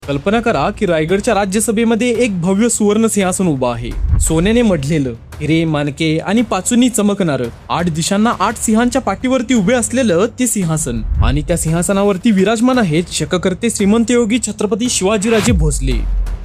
कल्पना करा की रायगडच्या राज्यसभेमध्ये एक भव्य सुवर्ण सिंहासन उभा आहे, सोन्याने मढलेलं, हिरे माणके आणि पाचूनी चमकणारं, 8 दिशांना 8 सिंहांच्या पाठीवरती उभे असलेलं ते सिंहासन. आणि त्या सिंहासनावरती विराजमान आहेत शककर्ते श्रीमंत योगी छत्रपती शिवाजीराजे भोसले.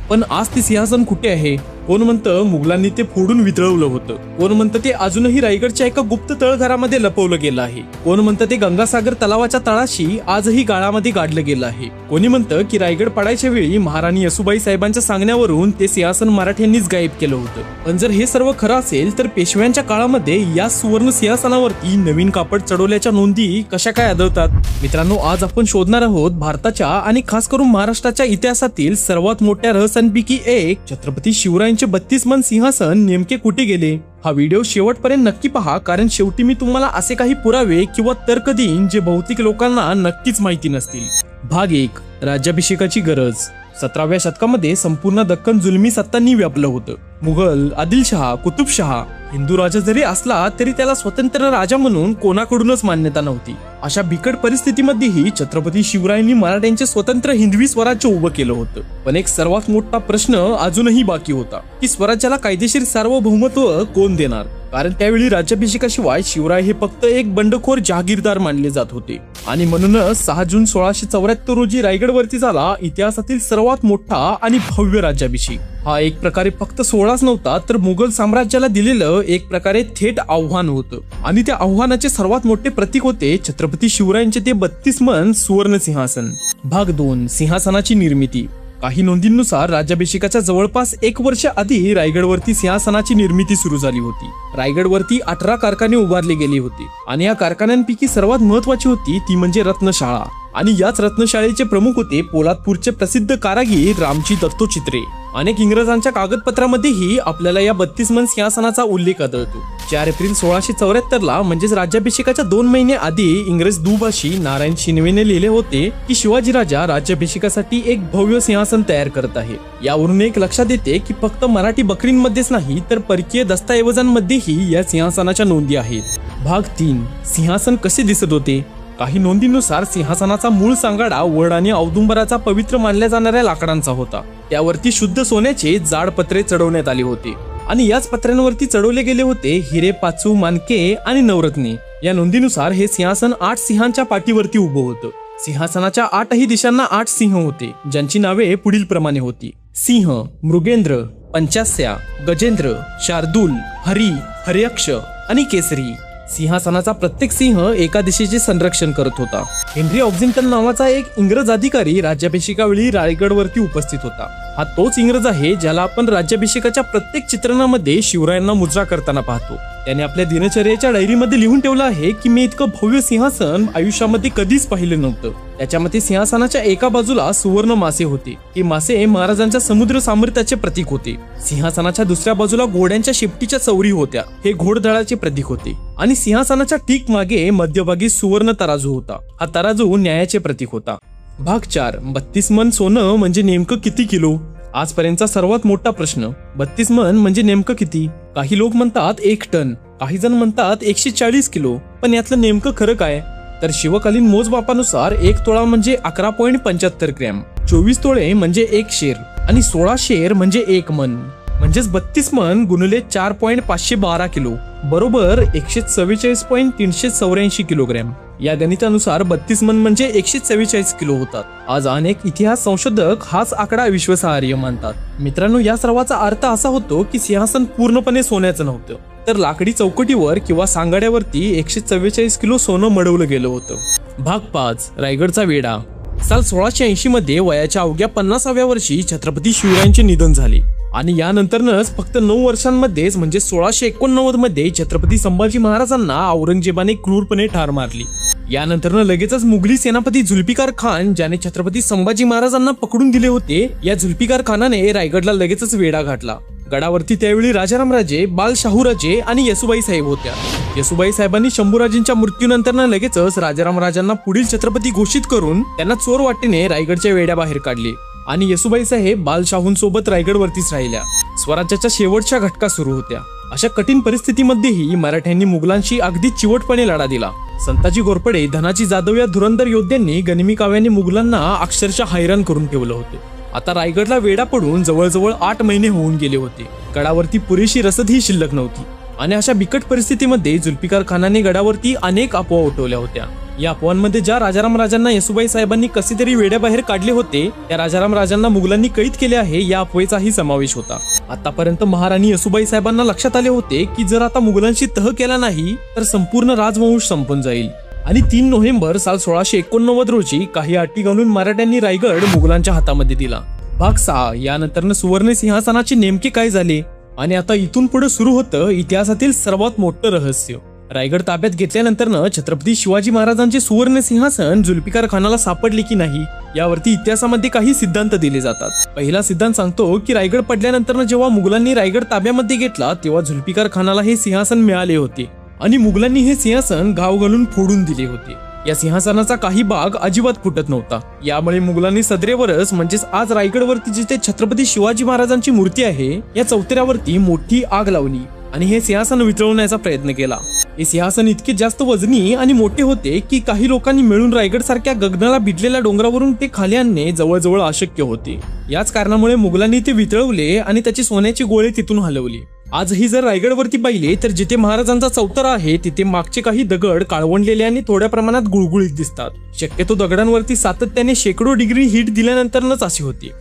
पण आज ते सिंहासन कुठे आहे? कोण म्हणतं मुघलांनी ते फोडून वितळवलं होतं, कोण म्हणतं ते अजूनही रायगडच्या एका गुप्त तळघरामध्ये लपवलं गेलं आहे, कोण म्हणतं ते गंगासागर तलावाच्या तळाशी आजही गाळामध्ये गाडलं गेलं आहे, कोणी म्हणतं की रायगड पडायच्या वेळी महाराणी येसुबाई साहेबांच्या सांगण्यावरून ते सिंहासन मराठ्यांनीच गायब केलं होतं. पण जर हे सर्व खरं असेल तर पेशव्यांच्या काळामध्ये या सुवर्ण सिंहासनावरती नवीन कापड चढवल्याच्या नोंदी कशा काय आढळतात? मित्रांनो, आज आपण शोधणार आहोत भारताच्या आणि खास करून महाराष्ट्राच्या इतिहासातील सर्वात मोठ्या रहस्यांपैकी एक छत्रपती शिवरायांचे 32 मन सिंहासन नेमके कुठे गेले. हा व्हिडिओ शेवटपर्यंत नक्की पहा, कारण शेवटी मी तुम्हाला असे काही पुरावे किंवा तर्क देईन जे बहुतेक लोकांना नक्कीच माहिती नसतील. भाग 1. राज्याभिषेकाची गरज. 17व्या शतकामध्ये संपूर्ण दक्कन जुलमी सत्तांनी व्यापलं होतं. मुघल, आदिलशहा, कुतुबशहा हिंदू राजा जरी असला तरी त्याला स्वतंत्र राजा म्हणून कोणाकडूनच मान्यता नव्हती. अशा बिकट परिस्थितीमध्येही छत्रपती शिवरायांनी मराठ्यांचे स्वतंत्र हिंदवी स्वराज्य उभं केलं होतं. पण एक सर्वात मोठा प्रश्न अजूनही बाकी होता की स्वराज्याला कायदेशीर सार्वभौमत्व कोण देणार? कारण त्यावेळी राज्याभिषेकाशिवाय शिवराय हे फक्त एक बंडखोर जहागीरदार मानले जात होते. आणि म्हणूनच 6 जून 1674 रोजी रायगडवरती झाला इतिहासातील सर्वात मोठा आणि भव्य राज्याभिषेक. हा एक प्रकारे फक्त सोहळाच नव्हता, तर मुघल साम्राज्याला दिलेलं एक प्रकारे थेट आव्हान होतं. आणि त्या आव्हानाचे सर्वात मोठे प्रतीक होते छत्रपती शिवरायांचे ते 32 मन सुवर्ण सिंहासन. भाग 2. सिंहासनाची निर्मिती. काही नोंदींनुसार राज्याभिषेकाच्या जवळपास 1 वर्ष आधी रायगडवरती सिंहासनाची निर्मिती सुरू झाली होती. रायगडवरती 18 कारखाने उभारले गेले होते आणि या कारखान्यांपैकी सर्वात महत्वाची होती ती म्हणजे रत्नशाळा. आणि याच रत्नशाळेचे प्रमुख होते पोलादपूरचे प्रसिद्ध कारागीर रामजी दत्तोचित्रे. अनेक इंग्रजांच्या कागदपत्रामध्येही आपल्याला या 32 मन सिंहासनाचा उल्लेख आढळतो. 4 एप्रिल 1674 म्हणजेच राज्याभिषेकाच्या 2 महिने आधी इंग्रज दुभाषी नारायण शिनवेने लिहिले होते की शिवाजी राजा राज्याभिषेकासाठी एक भव्य सिंहासन तयार करत आहे. यावरून एक लक्षात येते की फक्त मराठी बकरींमध्येच नाही तर परकीय दस्तऐवजांमध्येही या सिंहासनाच्या नोंदी आहेत. भाग 3. सिंहासन कसे दिसत होते. काही नोंदींनुसार सिंहासनाचा मूळ सांगाडा वड आणि औदुंबराचा पवित्र मानल्या जाणाऱ्या लाकडांचा होता. त्यावरती शुद्ध सोन्याचे जाड पत्रे चढवण्यात आले होते आणि याच पत्र्यांवरती चढवले गेले होते हिरे, पाचू, माणके आणि नवरत्ने. या नोंदीनुसार हे सिंहासन 8 सिंहांच्या पाठीवरती उभं होतं. सिंहासनाच्या 8ही दिशांना 8 सिंह होते, ज्यांची नावे पुढील प्रमाणे होती: सिंह, मृगेंद्र, पंचास्या, गजेंद्र, शार्दूल, हरी, हर्यक्ष आणि केसरी. सिंहासनाचा प्रत्येक सिंह एका दिशेचे संरक्षण करत होता. हेनरी ऑक्झिंग्टन नावाचा एक इंग्रज अधिकारी राज्याभिषेकावेळी रायगडवरती उपस्थित होता. हा तोच इंग्रज आहे ज्याला आपण राज्याभिषेकाच्या प्रत्येक चित्रणामध्ये शिवरायांना मुजरा करताना पाहतो. त्याने आपल्या दिनचर्येच्या डायरीमध्ये लिहून ठेवलं आहे की मी इतकं भव्य सिंहासन आयुष्यामध्ये कधीच पाहिलं नव्हतं. त्याच्यामध्ये सिंहासनाच्या एका बाजूला सुवर्ण मासे होते. हे मासे महाराजांच्या समुद्र सामर्थ्याचे प्रतीक होते. सिंहासनाच्या दुसऱ्या बाजूला घोड्यांच्या शेपटीच्या चौरी होत्या. हे घोडदळाचे प्रतीक होते. आणि सिंहासनाच्या ठीक मागे मध्यभागी सुवर्ण तराजू होता. हा तराजू न्यायाचे प्रतीक होता. भाग 4. 32 मन सोनं म्हणजे नेमकं किती किलो? आजपर्यंतचा सर्वात मोठा प्रश्न, 32 मन म्हणजे नेमकं किती? काही लोक म्हणतात 1 टन, काही जण म्हणतात 140 किलो. पण यातलं नेमकं खरं काय? तर शिवकालीन मोजमापानुसार 1 तोळा म्हणजे 11.75 ग्रॅम, 24 तोळे म्हणजे 1 शेर आणि 16 शेर म्हणजे 1 मन. म्हणजेच 32 मन गुणिले 4.512 किलो बरोबर 144.384 किलोग्रॅम. या गणितानुसार 32 मन म्हणजे 144 किलो होतात. आज अनेक इतिहास संशोधक हाच आकडा विश्वासार्ह मानतात. मित्रांनो, या सर्वाचा अर्थ असा होतो की सिंहासन पूर्णपणे सोन्याचं नव्हतं, तर लाकडी चौकटीवर किंवा सांगाड्यावरती 144 किलो सोनं मडवलं गेलं होतं. भाग 5. रायगडचा वेढा. साल 1680 मध्ये वयाच्या अवघ्या 50व्या वर्षी छत्रपती शिवरायांचे निधन झाले आणि यानंतरच फक्त 9 वर्षांमध्येच म्हणजे 1689 मध्ये छत्रपती संभाजी महाराजांना औरंगजेबाने क्रूरपणे ठार मारली. यानंतर लगेचच मुघली सेनापती जुल्फिकार खान, ज्याने छत्रपती संभाजी महाराजांना पकडून दिले होते, या जुल्फिकार खानाने रायगडला लगेचच वेढा घातला. गडावरती त्यावेळी राजारामराजे, बालशाहूराजे आणि येसुबाई साहेब होत्या. येसुबाई साहेबांनी शंभूराजेंच्या मृत्यूनंतर लगेचच राजारामराजांना पुढील छत्रपती घोषित करून त्यांना चोर वाटेने रायगडच्या वेड्याबाहेर काढले आणि येसुबाई साहेब बालशाहूंसोबत रायगडवरतीच राहिल्या. स्वराज्याच्या शेवटच्या घटका सुरू होत्या. अशा कठीण परिस्थितीमध्येही मराठ्यांनी मुघलांशी अगदी चिवटपणे लढा दिला. संताजी घोरपडे, धनाजी जाधव या धुरंधर योद्ध्यांनी गनिमी काव्याने मुघलांना अक्षरशः हैराण करून ठेवलं होतं. आता रायगडला वेढा पडून जवळजवळ 8 महिने होऊन गेले होते. गडावरती पुरेशी रसदही शिल्लक नव्हती आणि अशा बिकट परिस्थितीमध्ये जुल्फिकार खानाने गडावरती अनेक अफवा उठवल्या होत्या. या अफवांमध्ये ज्या राजाराम राजांना येसुबाई साहेबांनी कसे तरी वेड्याबाहेर काढले होते, त्या राजाराम राजांना मुघलांनी कैद केले आहे या अफवेचाही समावेश होता. आतापर्यंत महाराणी येसुबाई साहेबांना लक्षात आले होते की जर आता मुघलांशी तह केला नाही तर संपूर्ण राजवंश संपून जाईल. आणि 3 नोव्हेंबर साल 1689 रोजी काही अटी घालून मराठ्यांनी रायगड मुघलांच्या हातामध्ये दिला. भाग 6 यानंतर सुवर्ण सिंहासनाचे नेमके काय झाले आणि आता इथून पुढे सुरू होतं इतिहासातील सर्वात मोठं रहस्य. रायगड ताब्यात घेतल्यानंतर छत्रपती शिवाजी महाराजांचे सुवर्ण सिंहासन जुल्फिकार खानाला सापडले की नाही यावरती इतिहासामध्ये काही सिद्धांत दिले जातात. पहिला सिद्धांत सांगतो की रायगड पडल्यानंतर जेव्हा मुघलांनी रायगड ताब्यामध्ये घेतला तेव्हा जुल्फिकार खानाला हे सिंहासन मिळाले होते आणि मुघलांनी हे सिंहासन घाव घालून फोडून दिले होते. या सिंहासनाचा काही भाग अजिबात फुटत नव्हता. यामुळे मुघलांनी सदरेवरच म्हणजेच आज रायगडवरती जिथे छत्रपती शिवाजी महाराजांची मूर्ती आहे या चौतऱ्यावरती मोठी आग लावली आणि हे सिंहासन वितळवण्याचा प्रयत्न केला. हे सिंहासन इतके जास्त वजनी आणि मोठे होते की काही लोकांनी मिळून रायगड सारख्या गगनाला भिडलेल्या डोंगरावरून ते खाली आणणे जवळजवळ अशक्य होते. याच कारणामुळे मुघलांनी ते वितळवले आणि त्याची सोन्याची गोळे तिथून हलवली. आजही जर रायगडवरती पाहिले तर जिथे महाराजांचा चौतरा आहे तिथे मागचे काही दगड काळवंडलेले आणि थोड्या प्रमाणात गुळगुळीत दिसतात. शक्यतो दगडांवरती सातत्याने शेकडो डिग्री हीट दिल्यानंतरच असे होते.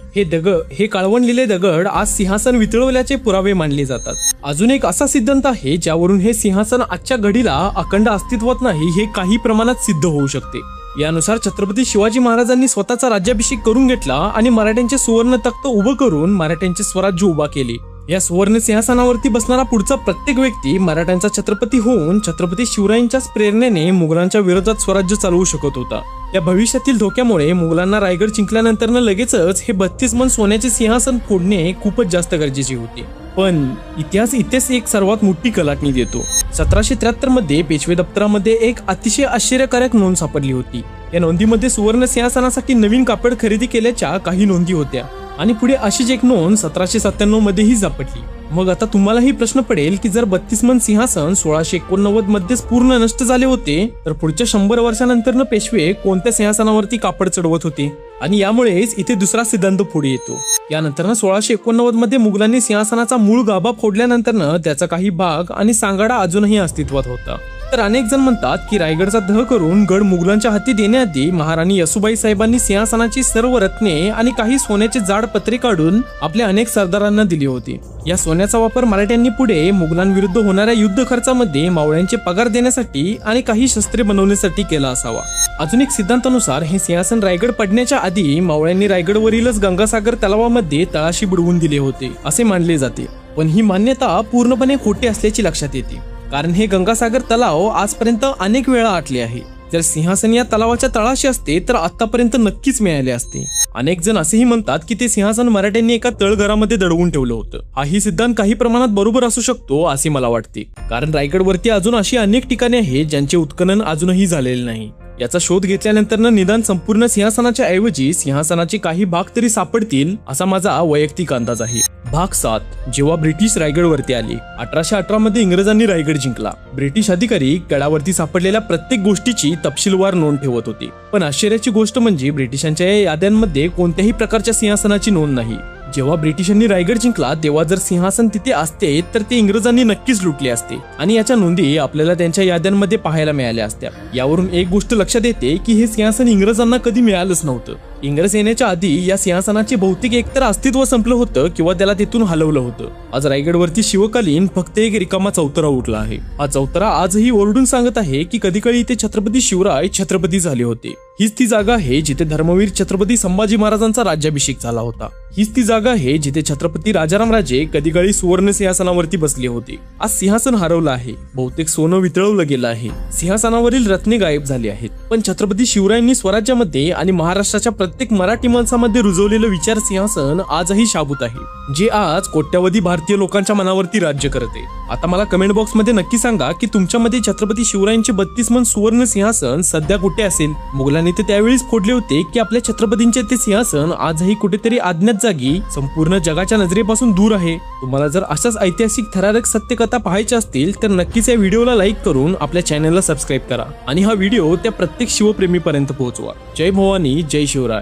हे काळवंडलेले दगड आज सिंहासन वितळवल्याचे पुरावे मानले जातात. अजून एक असा सिद्धांत आहे ज्यावरून हे सिंहासन आजच्या घडीला अखंड अस्तित्वात नाही हे काही प्रमाणात सिद्ध होऊ शकते. यानुसार छत्रपती शिवाजी महाराजांनी स्वतःचा राज्याभिषेक करून घेतला आणि मराठ्यांचे सुवर्ण तख्त उभं करून मराठ्यांचे स्वराज्य उभा केले. या सुवर्ण सिंहासनावरती बसणारा पुढचा प्रत्येक व्यक्ती मराठ्यांचा छत्रपती होऊन छत्रपती शिवरायांच्याच प्रेरणेने मुघलांच्या विरोधात स्वराज्य चालवू शकत होता. या भविष्यातील धोक्यामुळे मुघलांना रायगड जिंकल्यानंतर लगेचच हे 32 मन सोन्याचे सिंहासन फोडणे खूपच जास्त गरजेचे होते. पण इतिहास इथेच एक सर्वात मोठी कलाटणी देतो. 1773 मध्ये पेशवे दप्तरामध्ये एक अतिशय आश्चर्यकारक नोंद सापडली होती. या नोंदीमध्ये सुवर्ण सिंहासनासाठी नवीन कापड खरेदी केल्याच्या काही नोंदी होत्या आणि पुढे अशीच एक नोंद 1797 मध्येही सापडली. मग आता तुम्हालाही प्रश्न पडेल की जर 32 मन सिंहासन 1689 मध्येच पूर्ण नष्ट झाले होते तर पुढच्या 100 वर्षानंतर पेशवे कोणत्या सिंहासनावरती कापड चढवत होते आणि यामुळेच इथे दुसरा सिद्धांत पुढे येतो. यानंतर 1689 मध्ये मुघलांनी सिंहासनाचा मूळ गाभा फोडल्यानंतर त्याचा काही भाग आणि सांगाडा अजूनही अस्तित्वात होता. तर अनेक जण म्हणतात की रायगडचा दह करून गड मुघलांच्या हाती देण्याआधी महाराणी येसुबाई साहेबांनी सिंहासनाची सर्व रत्ने आणि काही सोन्याचे जाड पत्रे काढून आपल्या अनेक सरदारांना दिली होती. या सोन्याचा वापर मराठ्यांनी पुढे मुघलांविरुद्ध होणाऱ्या युद्ध खर्चामध्ये मावळ्यांचे पगार देण्यासाठी आणि काही शस्त्रे बनवण्यासाठी केला असावा. अजून एक सिद्धांतानुसार हे सिंहासन रायगड पडण्याच्या आधी मावळ्यांनी रायगडवरीलच गंगासागर तलावामध्ये तळाशी बुडवून दिले होते असे मानले जाते. पण ही मान्यता पूर्णपणे खोटी असल्याची लक्षात येते, कारण हे गंगासागर तलाव आजपर्यंत अनेक वेळा आटले आहे. जर सिंहासन या तलावाच्या तळाशी असते तर आतापर्यंत नक्कीच मिळाले असते. अनेक जण असेही म्हणतात की ते सिंहासन मराठ्यांनी एका तळघरामध्ये दडवून ठेवलं होतं. हाही सिद्धांत काही प्रमाणात बरोबर असू शकतो असे मला वाटते, कारण रायगडवरती अजून अशी अनेक ठिकाणे आहेत ज्यांचे उत्खनन अजूनही झालेले नाही. याचा शोध घेतल्यानंतर निदान संपूर्ण सिंहासनाच्या ऐवजी सिंहासनाचे काही भाग तरी सापडतील असा माझा वैयक्तिक अंदाज आहे. भाग 7 जेव्हा ब्रिटिश रायगडवरती आले. 1818 मध्ये इंग्रजांनी रायगड जिंकला. ब्रिटिश अधिकारी गडावरती सापडलेल्या प्रत्येक गोष्टीची तपशीलवार नोंद ठेवत होते. पण आश्चर्याची गोष्ट म्हणजे ब्रिटिशांच्या या याद्यांमध्ये कोणत्याही प्रकारच्या सिंहासनाची नोंद नाही. जेव्हा ब्रिटिशांनी रायगड जिंकला तेव्हा जर सिंहासन तिथे असते तर ते इंग्रजांनी नक्कीच लुटले असते आणि याच्या नोंदी आपल्याला त्यांच्या याद्यांमध्ये पाहायला मिळाल्या असत्या. यावरून एक गोष्ट लक्षात येते की हे सिंहासन इंग्रजांना कधी मिळालंच नव्हतं. इंग्रज येण्याच्या आधी या सिंहासनाचे बहुतेक एकतर अस्तित्व संपलं होतं किंवा त्याला तिथून हलवलं होतं. आज रायगडवरती शिवकालीन फक्त एक रिकामा चौतरा उरला आहे. हा चौतरा आजही ओरडून सांगत आहे की कधीकाळी इथे छत्रपती शिवराय छत्रपती झाले होते. हीच ती जागा आहे जिथे धर्मवीर छत्रपती संभाजी महाराजांचा राज्याभिषेक झाला होता. हीच ती जागा आहे जिथे छत्रपती राजाराम राजे कधीकाळी सुवर्ण सिंहासनावरती बसले होते. आज सिंहासन हरवलं आहे. बहुतेक सोनं वितळवलं गेलं आहे. सिंहासनावरील रत्ने गायब झाली आहेत. पण छत्रपती शिवरायांनी स्वराज्यामध्ये आणि महाराष्ट्राच्या प्रत्येक मराठी माणसामध्ये रुजवलेलं विचार सिंहासन आजही शाबूत आहे, जे आज कोट्यावधी भारतीय लोकांच्या मनावरती राज्य करते. आता मला कमेंट बॉक्स मध्ये नक्की सांगा की तुमच्यामध्ये छत्रपती शिवरायांचे 32 मन सुवर्ण सिंहासन सध्या कुठे असेल. मुघलांनी ते त्यावेळीच फोडले होते की आपल्या छत्रपतींचे ते सिंहासन आजही कुठेतरी अज्ञात जागी संपूर्ण जगाच्या नजरेपासून दूर आहे. तुम्हाला जर अशाच ऐतिहासिक थरारक सत्यकथा पाहायच्या असतील तर नक्कीच या व्हिडिओला लाईक करून आपल्या चॅनलला सबस्क्राईब करा आणि हा व्हिडिओ त्या प्रत्येक शिवप्रेमीपर्यंत पोहोचवा. जय भवानी, जय शिवराय.